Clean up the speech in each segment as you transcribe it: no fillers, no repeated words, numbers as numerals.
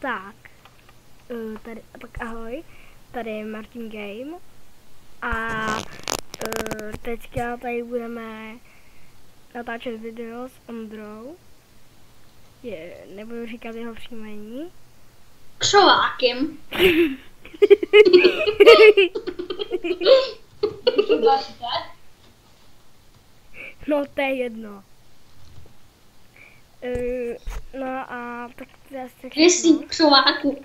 Tak, tak ahoj, tady je Martin Game a teďka tady budeme natáčet video s Ondrou, nebudu říkat jeho příjmení. Křovákem. No to je jedno. No a tak zase Věsí křováku.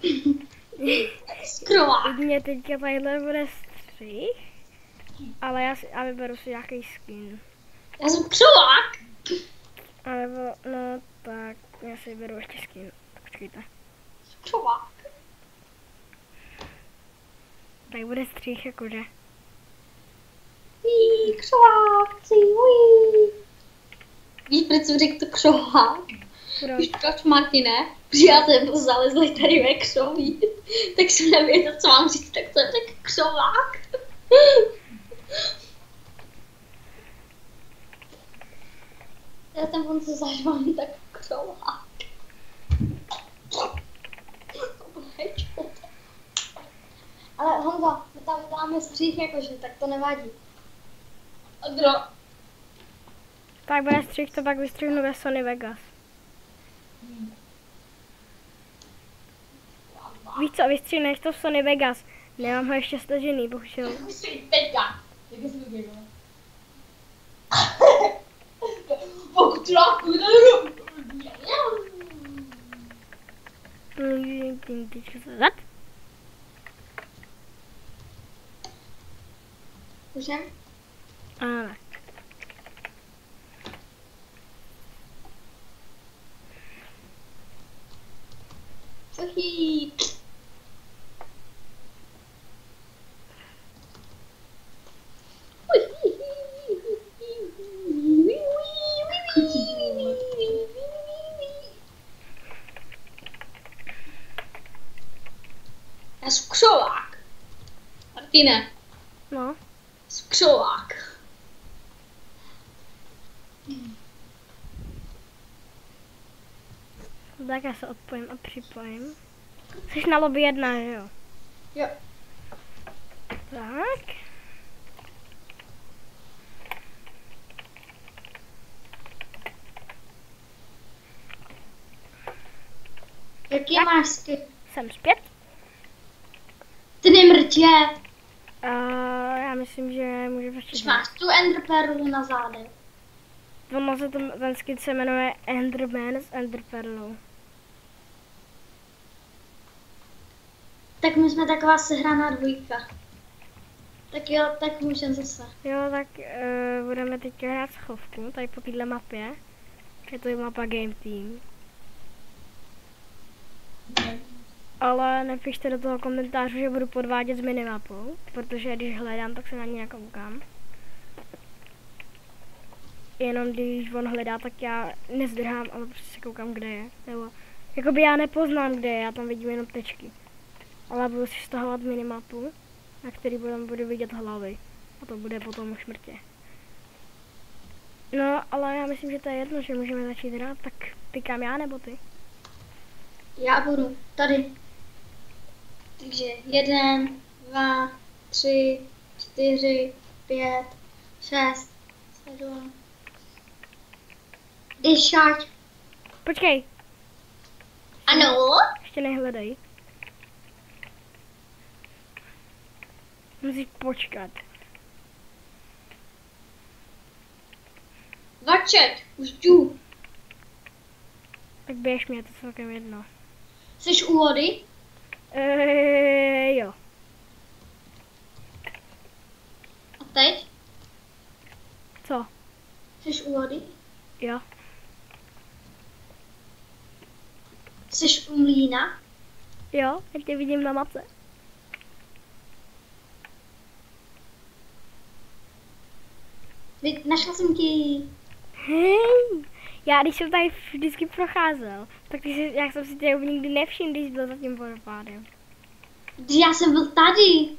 Křovák. mě teďka tadyhle bude střih, ale já vyberu si nějaký skin. Já jsem křovák. A nebo, no tak, já si vyberu ještě skin. Tak počkejte. Křovák. Tak bude střih jakože. Křováci, ují. Víš, proč jsem řekl to křovák? Víš proč, Martine? Protože já jsem zalezla tady ve křoví. Tak jsem nevěděla, co mám říct, tak jsem řekl křovák. Já tam on se zažvám tak křovák. Ale Honza, my tam dáme střih jakože, tak to nevadí. Ondro. Tak bude střih, to pak vystřihnu ve Sony Vegas. Víš co, vystřihneš to v Sony Vegas. Nemám ho ještě stažený, bohužel. Teďka. Jak jsi to dělal? Pokud láku Můžem? Ale. Sohý. Já jsem křovák. Martine. No. Jsem křovák. Tak já se odpojím a připojím. Jsi na lobby 1, že jo? Jo. Tak. Jaký máš skin? Jsem zpět. Ty nemrtě. Já myslím, že můžu Když začít. máš tu Ender Perlu na zádech. Ten skin se jmenuje Enderman s Ender Perlou. Tak my jsme taková sehraná dvojka. Tak jo, tak můžeme zase. Jo, tak budeme teď hrát schovku, tady po této mapě. Je to mapa Game Team. Ale napište do toho komentářu, že budu podvádět s minimapou, protože když hledám, tak se na ní nekoukám. Jenom když on hledá, tak já nezdrhám, ale prostě se koukám, kde je. Nebo, jakoby já nepoznám, kde je, já tam vidím jenom tečky. Ale budu si stahovat minimapu, na který budu vidět hlavy. A to bude potom už mrtě. No, ale já myslím, že to je jedno, že můžeme začít hrát, tak tykám já nebo ty? Já budu tady. Takže 1, 2, 3, 4, 5, 6, 7. 10. Počkej, Ano? ještě nehledej. Musíš počkat. 20. Už jdu. Tak běž mě, to celkem jedno. Jsi u vody? Jo. A teď? Co? Jsi u vody? Jo. Jsi u mlýna? Jo, já tě vidím na mapce. Našla jsem ti. Hej, já když jsem tady vždycky procházel, tak já jsem si tě nikdy nevšiml, když byl za tím vodopádem. Já jsem byl tady.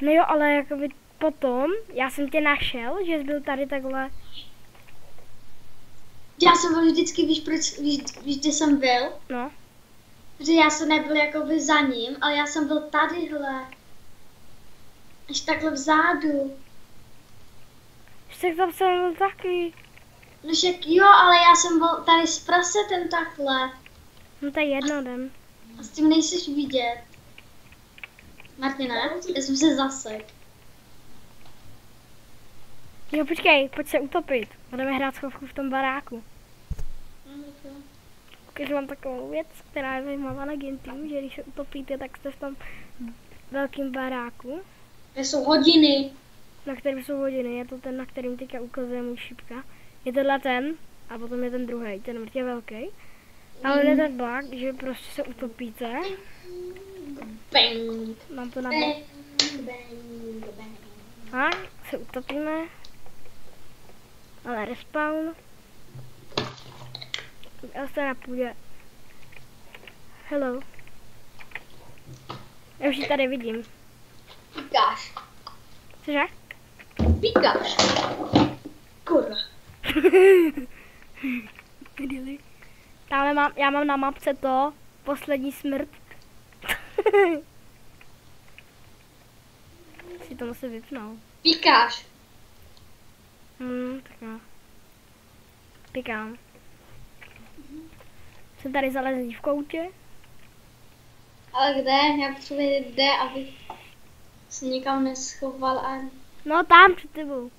No jo, ale jakoby potom, já jsem tě našel, že jsi byl tady takhle. Já jsem byl vždycky, víš, kde jsem byl? No. Protože já jsem nebyl jakoby za ním, ale já jsem byl tadyhle. Až takhle vzadu. Však tam jsem byl taky. No však jo, ale já jsem byl tady s prasetem takhle. No to je jedno, jdem. A s tím nejseš vidět. Martina, já jsem se zasek. Jo, počkej, pojď se utopit. Budeme hrát schovku v tom baráku. Ukážu vám takovou věc, která je zajímavá na Genteam, že když se utopíte, tak jste v tom velkém baráku. To jsou hodiny. Na kterém jsou hodiny, je to ten, na kterým teďka ukazuje můj šipka. Je tohle ten, a potom je ten druhý, ten mrtě velký. Ale je ten bug, že prostě se utopíte. Bang. Mám to na Bang, bang, bang. A se utopíme. Ale respawn. Já se na půdě. Hello. Já už ji tady vidím. Píkáš. Cože? Píkáš. Kurva. Tamhle já mám na mapce to, poslední smrt. Si to musím vypnout. Píkáš. Tak no. Pikám. Jsem tady zalezlý v koutě. Ale kde? Já potřebuji vědět kde, aby se nikam neschoval a... No tam před tebou.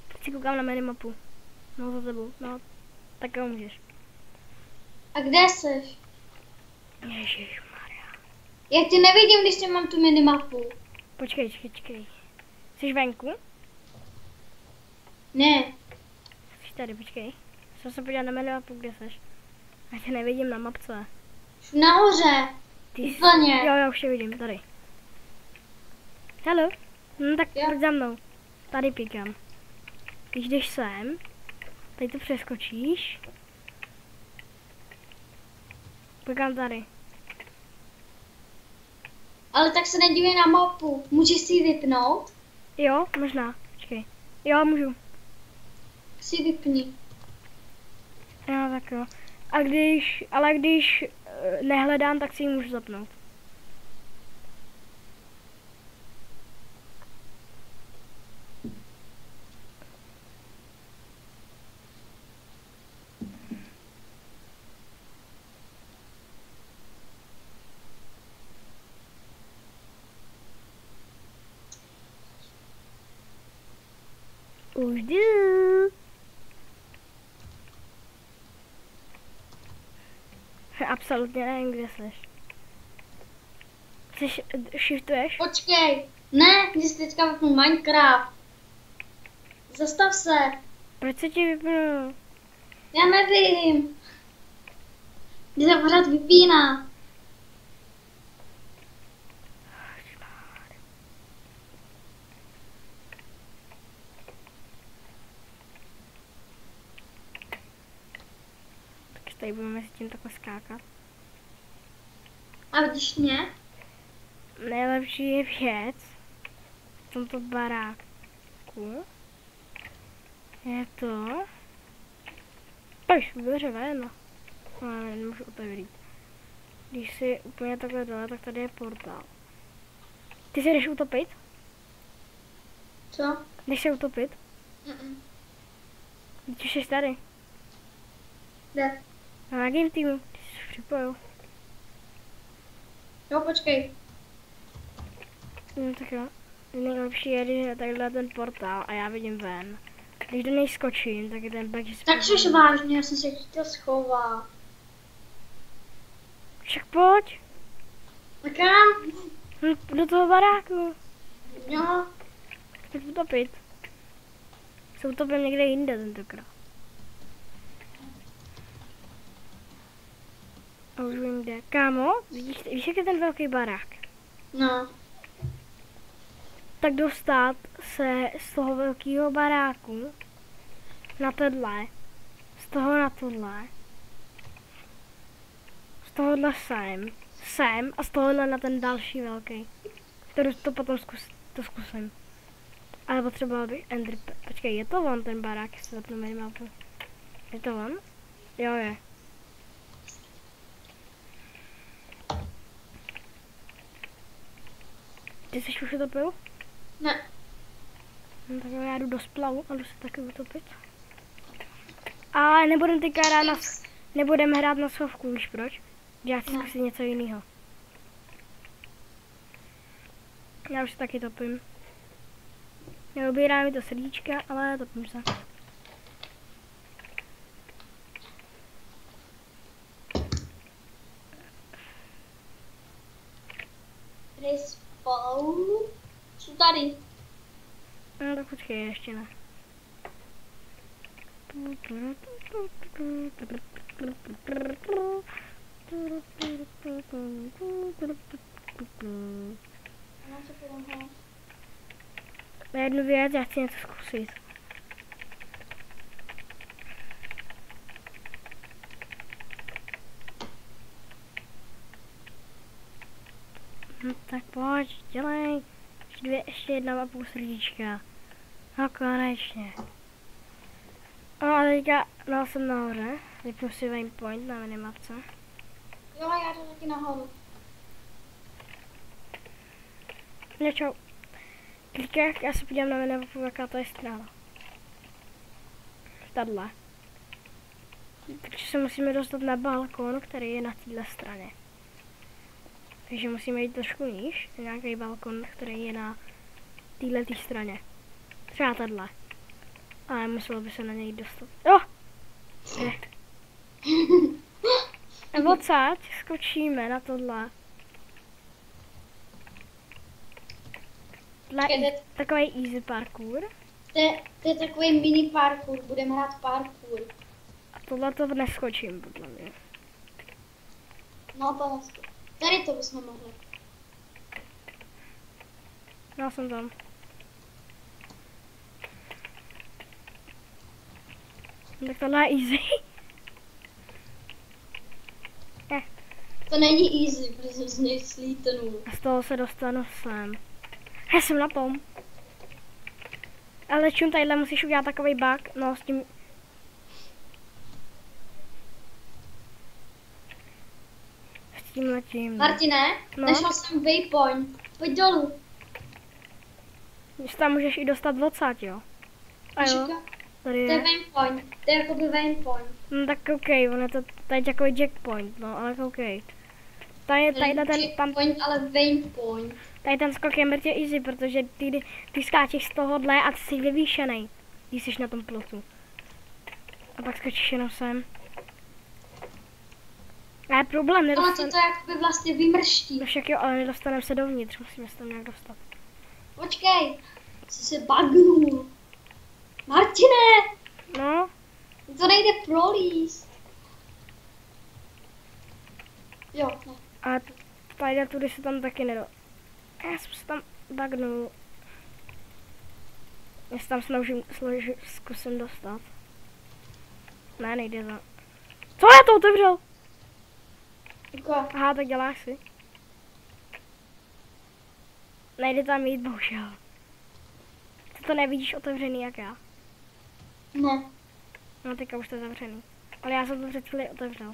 Teď si koukám na minimapu. No za tebou, no. Tak jo můžeš. A kde seš? Ježišmarja. Já tě nevidím, když tě mám tu minimapu. Počkej. Jsi venku? Ne. Jsi tady, počkej. Jsem se podívat na minimapu, kde seš. Já tě nevidím na mapce. Jsi nahoře. Úplně. Jo, už tě vidím, tady. Hello. No tak Jo. pojď za mnou. Tady pikám. Když jdeš sem, tady to přeskočíš. Pikám tady. Ale tak se nedívej na mapu. Můžeš si ji vypnout? Jo, možná. Počkej. Jo, můžu. Si ji vypni. Jo, tak jo. Ale když nehledám, tak si ji můžu zapnout. Už jdu. Absolutně nevím, kde seš. Shiftuješ? Počkej. Ne, když jsi teďka vypnul Minecraft. Zastav se. Proč se ti vypnul? Já nevím. Když se pořád vypíná. Tak tady budeme si tím takhle skákat. A vidíš mě? Nejlepší je věc v tomto baráku. Je to... Pojď, dveře ven. No, nemůžu otevřít. Když si úplně takhle dole, tak tady je portál. Ty se jdeš utopit? Co? Jdeš se utopit? Teď už jsi tady. Kde? No, na Game Teamu. Ty jsi připojil. Jo, počkej. No tak jo. Nejlepší je, když je takhle ten portál a já vidím ven. Když do něj skočím, tak je ten bug, že se... Tak což vážně, já jsem se chtěl schovat. Však pojď. A kam? Do toho baráku. Jo. Pojď utopit. Se utopím někde jinde tentokrát. A už vím kde. Kámo, víš jak je ten velký barák? No. Tak dostat se z toho velkého baráku na tohle, z toho na tohle, z tohohle sem a z tohohle na ten další velký. To potom zkusím. Ale potřeboval bych Ender... Počkej, je to on ten barák, jestli zapnu minimapu. Je to on? Jo, je. Ty jsi už utopil? Ne. No, tak já jdu do splavu a jdu se taky utopit. Ale nebudem teďka hrát na... Nebudeme hrát na schovku, víš proč? Já chci zkusit něco jiného. Já už se taky topím. Neobírá mi to srdíčka, ale topím se. Respawn? Jsou tady. No tak počkej, ještě ne. Na jednu věc, já chci něco zkusit. Tak pojď, dělej. Ještě 1,5 srdíčka. No konečně. No a teďka, no jsem nahoře. Vypnu si waypoint na minimapce. Jo, já jdu taky nahoru. No čau. Teďka já se podívám na minimapu, jaká to je strana. Tadle. Takže se musíme dostat na balkon, který je na této straně. Takže musíme jít trošku níž, nějaký balkon, který je na této straně. Třeba tadyhle. Ale muselo by se na něj dostat. Jo! A odsaď skočíme na tohle. Takový easy parkour. To je takový mini parkour, budeme hrát parkour. A tohle to neskočím, podle mě. No to neskočím. Tady to bychom mohli. Já jsem tam. Tak tohle je easy. To není easy, protože jsem z něj slítnul. A z toho se dostanu sem. Já jsem na tom. Ale čum, tadyhle musíš udělat takový bug, no s tím... S tím letím. Martine, no? Našel jsem waypoint. Pojď dolů. Když tam můžeš i dostat odsad, jo? A jo, tady je. To je waypoint, to je jakoby waypoint. No tak koukej, on je to tady takový jackpoint, no ale koukej. Tady ten, tam, Point, ale waypoint. tady ten skok je mrtě easy, protože ty skáčeš z tohohle a ty jsi vyvýšenej, když jsi na tom plotu. A pak skočíš jenom sem. A je problém, Ale to jakoby vlastně vymrští. No však jo, ale nedostaneme se dovnitř, musíme se tam nějak dostat. Počkej, jsi se bugnul. Martine! No? To nejde prolíst. Jo, ne. A tady tudy se tam taky nedá. Já jsem se tam bugnul. Já se tam zkusím dostat. Ne, nejde to. Co já to otevřel? Aha, tak děláš si. Nejde tam jít, bohužel. Ty to nevidíš otevřený jak já. Ne. No teďka už to je zavřený. Ale já jsem to před chvíli otevřel.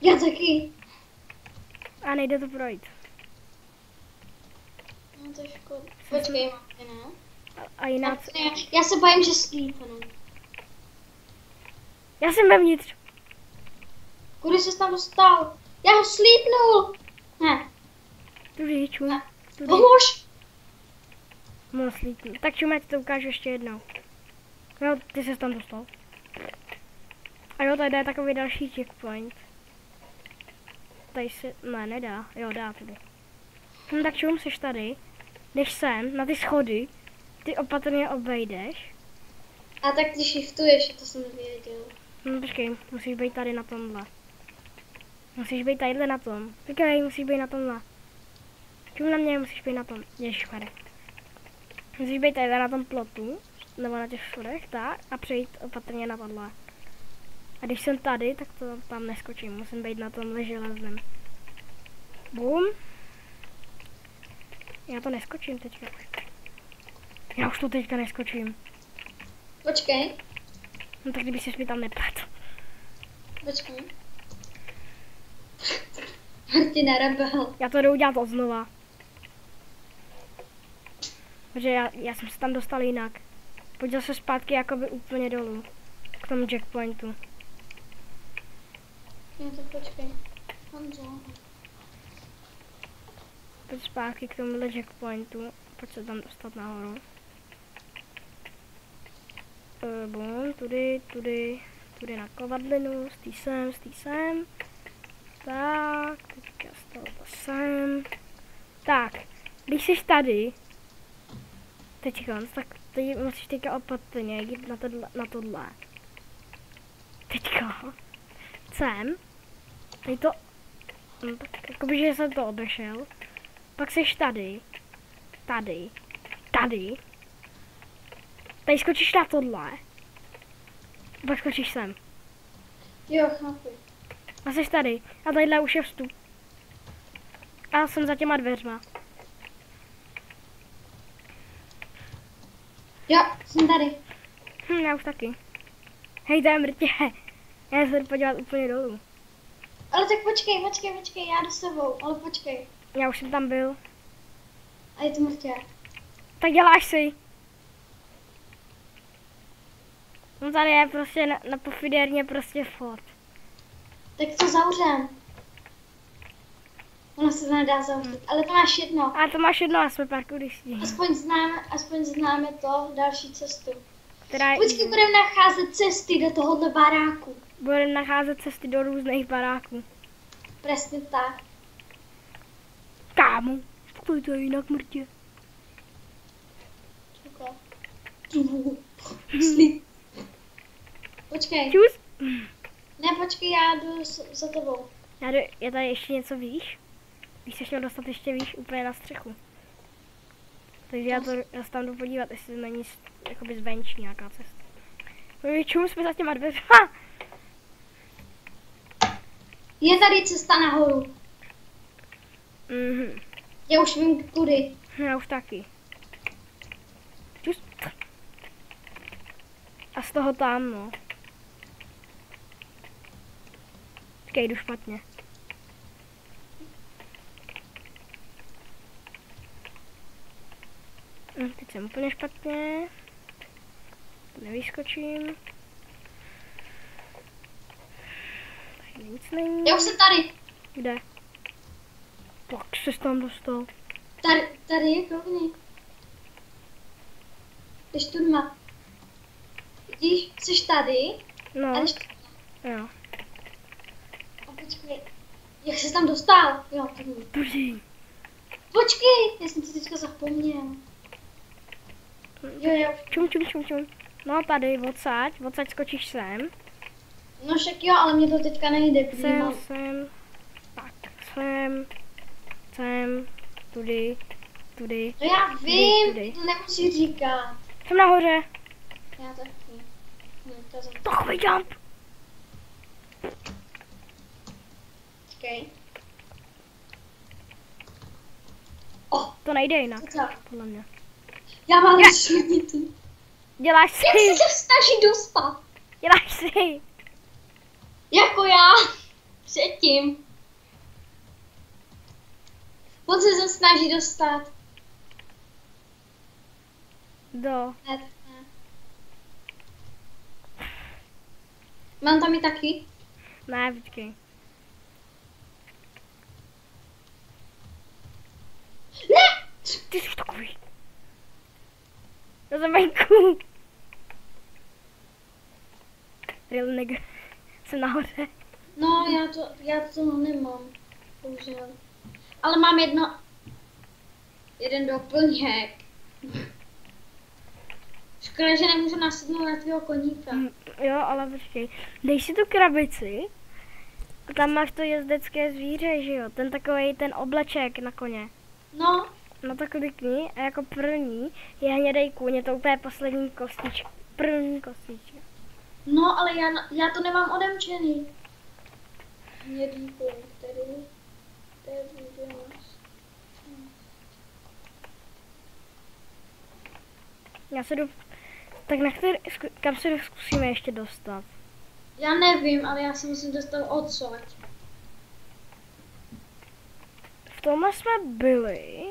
Já taky. A nejde to projít. No to je škoda. Počkej, Martine. A jinak... Já se bojím, že slípnu. Já jsem vevnitř. Kudy jsi tam dostal? Já ho slípnul. Ne. Tudy, čum. Pomož. Mohl slípnout. Tak čum, já ti to ukážu ještě jednou. Jo, ty jsi tam dostal. A jo, tady je takový další checkpoint. Tady se... Ne, nedá. Jo, dá tady. No tak čum, jsi tady. Jdeš sem, na ty schody. Ty opatrně obejdeš. A tak ty shiftuješ, to jsem nevěděl. No počkej, musíš být tady na tomhle. Musíš být tadyhle na tom. Počkej, musíš být na tomhle. Čum na mě, musíš být na tom. Ježišmarja. Musíš být tadyhle na tom plotu. Nebo na těch schodech, tak. A přejít opatrně na tohle. A když jsem tady, tak to tam neskočím. Musím být na tomhle železném. Bum. Já to neskočím teďka. Já už to teďka neskočím. Počkej. No tak kdyby jsi mi tam nepadl. Počkej. Martine, rebel. Já to jdu udělat odznova. Protože já jsem se tam dostal jinak. Pojď zase zpátky jakoby úplně dolů. K tomu checkpointu. Jo, tak počkej. Honzo. Pojď zpátky k tomuhle checkpointu. Pojď se tam dostat nahoru. Bum, tudy na kovadlinu, z tý sem. Tak, teďka z tohoto sem. Tak, když jsi tady, teďka, tak teď musíš teďka opatrně jít na tohle. Teďka, sem, teď to, no tak jakoby, že jsem to obešel. Pak jsi tady, tady skočíš na tohle. Pak skočíš sem. Jo, chápu. A jsi tady. A tadyhle už je vstup. A já jsem za těma dveřma. Jo, jsem tady. Já už taky. Hej, to je mrtě. Já se jdu podívat úplně dolů. Ale tak počkej, já jdu s tebou, ale počkej. Já už jsem tam byl. A je to mrtě. Tak děláš si. No tady je prostě na pofidérně prostě vchod. Tak to zavřem. Ono se to nedá zavřít, ale to máš jedno. A to máš jedno a jsme parkouristi. Aspoň známe to, další cestu. Která je Počkej, budeme nacházet cesty do tohohle baráku. Budeme nacházet cesty do různých baráků. Přesně tak. Kámo, to je jinak mrtě. Počkej. Čus. Ne, počkej, já jdu za tebou. Je tady ještě něco výš? Když se měl dostat ještě výš, úplně na střechu. Takže já se tam jdu podívat, jestli není jakoby zvenčí nějaká cesta. Čum jsme za těma dveřma. Je tady cesta nahoru. Mhm. Já už vím kudy. Já už taky. Čus. A z toho tam, no. Počkej, jdu špatně. Teď jsem úplně špatně. Nevyskočím. Tady nic není. Já už jsem tady. Kde? Tak se tam dostal. Tady je koukni. Jdeš tu dma. Vidíš, jsi tady. No. A jdeš tu. Jo. A počkej. Jak jsi tam dostal? Jo, tady. Boží. Počkej, já jsem to teďka zapomněl. Jo. Čum. No tady, odsaď skočíš sem. No však jo, ale mě to teďka nejde. Sem. Tak, sem. Tudy. No já vím, tudy. to nemusíš říkat. Jsem nahoře. Já taky. Takový jump. Počkej. To nejde jinak, Co? podle mě. Já mám šunitu. Děláš si. Jak se snaží dostat? Děláš si. Jako já. Předtím. On se snaží dostat. Ne. Mám tam i taky? Ne, počkej. Ne! Ty jsi takový. Já jsem venku. Real nigga. Jsem nahoře. No, já to nemám. Bohužel. Ale mám jeden doplněk. Škoda, že nemůžu nasednout na tvého koníka. Jo, ale počkej. Dej si tu krabici. A tam máš to jezdecké zvíře, že jo? Ten obleček na koně. No. No tak klikni a jako první je hnědej kůň, je to úplně poslední kostička. První kostička. No, ale já to nemám odemčený. Hnědý kůň, který bude náš. Já se jdu... Tak kam se zkusíme ještě dostat? Já nevím, ale já se musím dostat odsud. V tomhle jsme byli.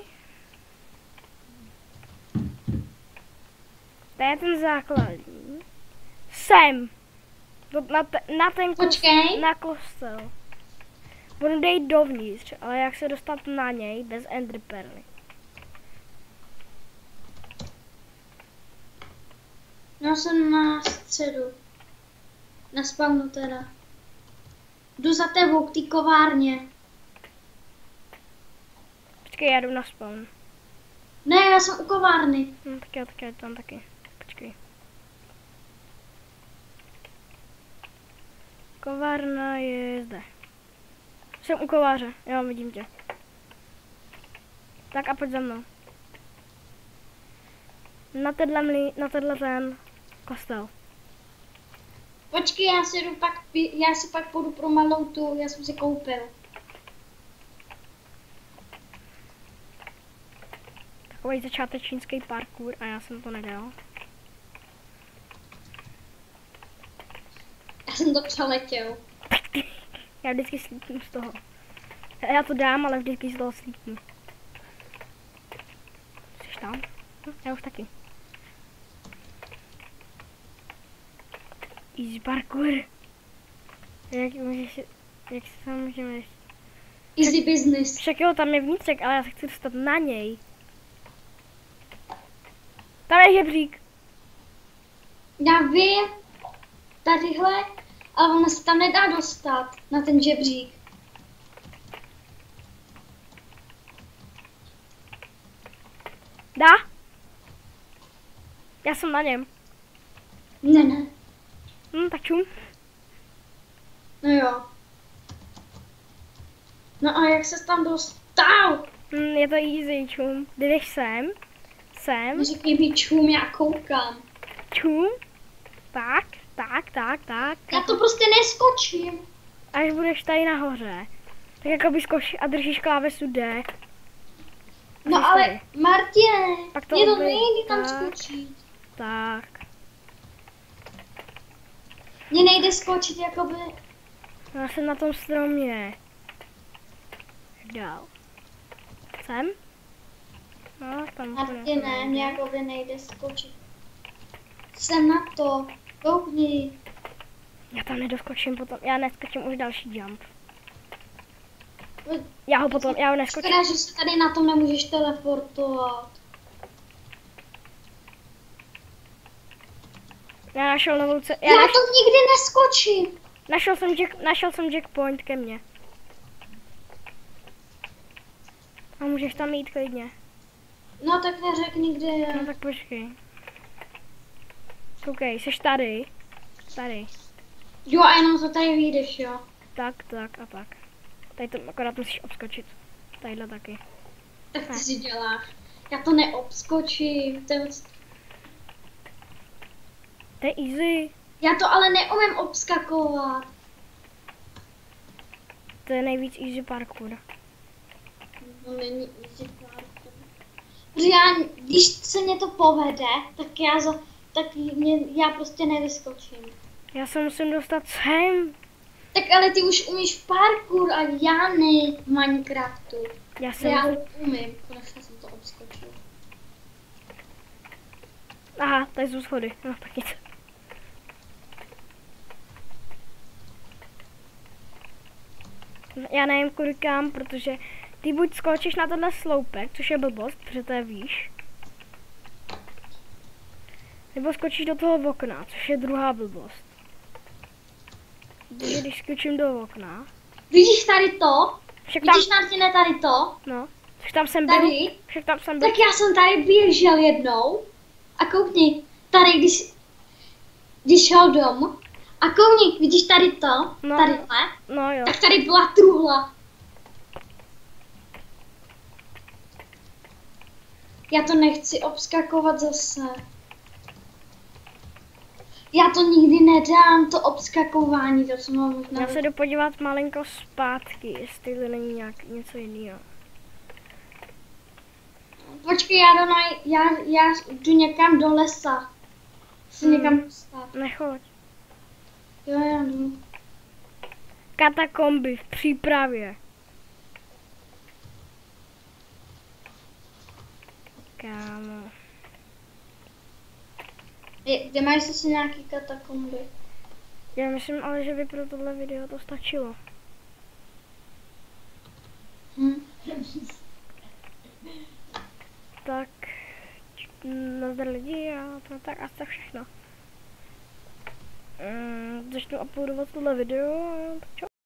To je ten základní. Sem. Na ten Počkej. na kostel. Budu jít dovnitř, ale jak se dostat na něj bez enderperly? Já jsem na středu. Na spawnu teda. Jdu za tebou k té kovárně. Počkej, já jdu na spawn. Ne, já jsem u kovárny. Tak já tam taky. Počkej. Kovárna je zde. Jsem u kováře, jo, vidím tě. Tak a pojď za mnou. Na tenhle ten kostel. Počkej, já si pak půjdu pro malou tu, já jsem si koupil. Takový začátečnický parkour a já jsem to nedělal. Já jsem to přeletěl. Já vždycky slítnu z toho. Já to dám, ale vždycky z toho slítnu. Jsi tam? Já už taky. Easy parkour. Jak se tam můžeme ještě? Easy business. Však jo, tam je vnitřek, ale já se chci dostat na něj. Tam je žebřík. Já vím, tadyhle, ale ona se tam nedá dostat, na ten žebřík. Dá? Já jsem na něm. Ne. Tak čum. No jo. No a jak se tam dostal? Je to easy, čum. Jdeš sem. Neříkej mi čum, já koukám. Čum. Tak. Já to prostě neskočím. Až budeš tady nahoře, tak jako by skočíš a držíš klávesu D. No ale, Martine, Pak to mě to odbij. nejde tam Tak. skočit. Tak. Mně nejde skočit, jakoby... Já jsem na tom stromě. Dál. Sem? No, tam. Martine, mně jakoby nejde skočit. Jsem na to. Koukni. Já tam nedoskočím potom, já neskočím už další jump. Já ho neskočím. Škoda, že se tady na tom nemůžeš teleportovat. Já našel novou Já to nikdy neskočím. Našel jsem checkpoint ke mně. A můžeš tam jít klidně. No tak neřekni, kde je. No tak počkej. Koukej, jsi tady. Tady. Jo, a jenom to tady vyjdeš, jo. Tak a tak. Tady to akorát musíš obskočit. Tadyhle taky. Tak ty si děláš. Já to neobskočím. To je easy. Já to ale neumím obskakovat. To je nejvíc easy parkour. To není easy parkour. Protože když se mě to povede, tak já prostě nevyskočím. Já se musím dostat sem. Tak ale ty už umíš parkour a já ne v Minecraftu. Já umím, konečně jsem to obskočil. Aha, tady jsou schody. No tak nic. Já nevím kudy kam, protože ty buď skočíš na tenhle sloupek, což je blbost, protože to je výš. Nebo skočíš do toho okna, což je druhá blbost. Takže když skočím do okna... Vidíš tady to? Však tam... Vidíš, Martine, tady to? No, však tam jsem byl. Tady? Však tam jsem byl. Tak já jsem tady běžel jednou a koukni, tady když šel domů a koukni, vidíš tady to, No. tadyhle, No jo. tak tady byla truhla. Já to nechci obskakovat zase. Já to nikdy nedám, to obskakování, to jsem možná... Já se jdu podívat malinko zpátky, jestli to není něco jiného. Počkej, já jdu někam do lesa. Chci někam dostat. Nechoď. Jo, já jdu. Katakomby v přípravě. Kámo. Kde máš zase nějaký katakomby? Já myslím ale, že by pro tohle video to stačilo. Tak, nazdar lidi a to tak asi tak všechno. Začnu uploadovat tohle video a tak čau.